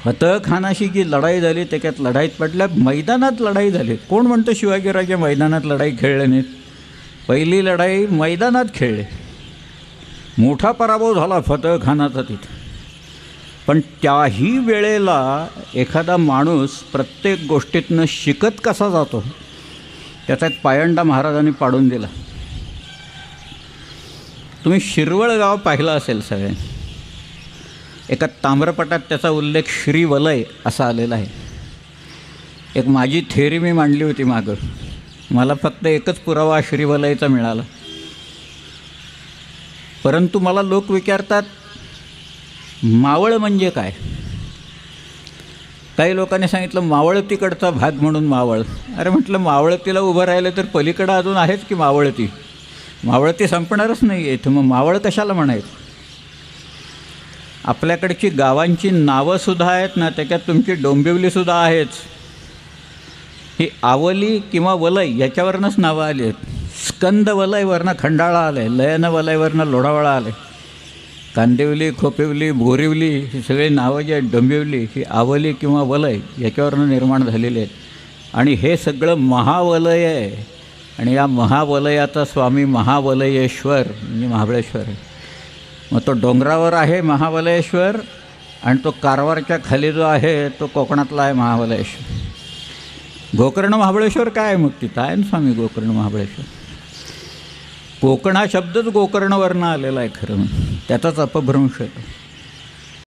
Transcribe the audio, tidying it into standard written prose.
फतहखानाशी जी लढाई झाली त्याच्यात लढाईत पडल्या, मैदानात लढाई झाली. कोण म्हणतं शिवाजीराजे मैदानात लढाई खेळले नाहीत? पहिली लढाई मैदानात खेळले, मोठा पराभव झाला फतहखानाचा तिथं. पण त्याही वेळेला एखादा माणूस प्रत्येक गोष्टीतनं शिकत कसा जातो त्याचा एक पायंडा महाराजांनी पाडून दिला. तुम्ही शिरवळ गाव पाहिलं असेल सगळ्यांनी. एका ताम्रपटात त्याचा उल्लेख श्रीवलय असा आलेला आहे. एक माझी थेअरी मी मांडली होती मागं, मला फक्त एकच पुरावा श्रीवलयचा मिळाला. परंतु मला लोक विचारतात मावळ म्हणजे काय. काही लोकांनी सांगितलं मावळतीकडचा भाग म्हणून मावळ. अरे म्हटलं मावळतीला उभं राहिलं तर पलीकडं अजून आहेच की मावळती. मावळती संपणारच नाही आहे, तर मग मावळ कशाला म्हणायचं. आपल्याकडची गावांची नावंसुद्धा आहेत ना, त्याच्यात तुमची डोंबिवलीसुद्धा आहेच. ही आवली किंवा वलय याच्यावरनंच नावं आली आहेत. स्कंद वलयवरनं खंडाळा आलं आहे, लयन वलयवरनं लोढावळा आलं आहे. कांदिवली, खोपिवली, बोरिवली ही सगळी नावं जी आहेत, डोंबिवली ही आवली किंवा वलय याच्यावरनं निर्माण झालेली आहेत. आणि हे सगळं महावलय आहे. आणि या महावलयाचा स्वामी महावलयेश्वर म्हणजे महाबळेश्वर आहे. मग तो डोंगरावर आहे महावलयेश्वर, आणि तो कारवारच्या खाली जो आहे तो कोकणातला आहे महावलयेश्वर. गोकर्ण महाबळेश्वर काय आहे मग तिथं आहे ना स्वामी गोकर्ण महाबळेश्वर. कोकण हा शब्दच गोकर्णवरनं आलेला आहे खरं, त्याचाच अपभ्रंश आहे.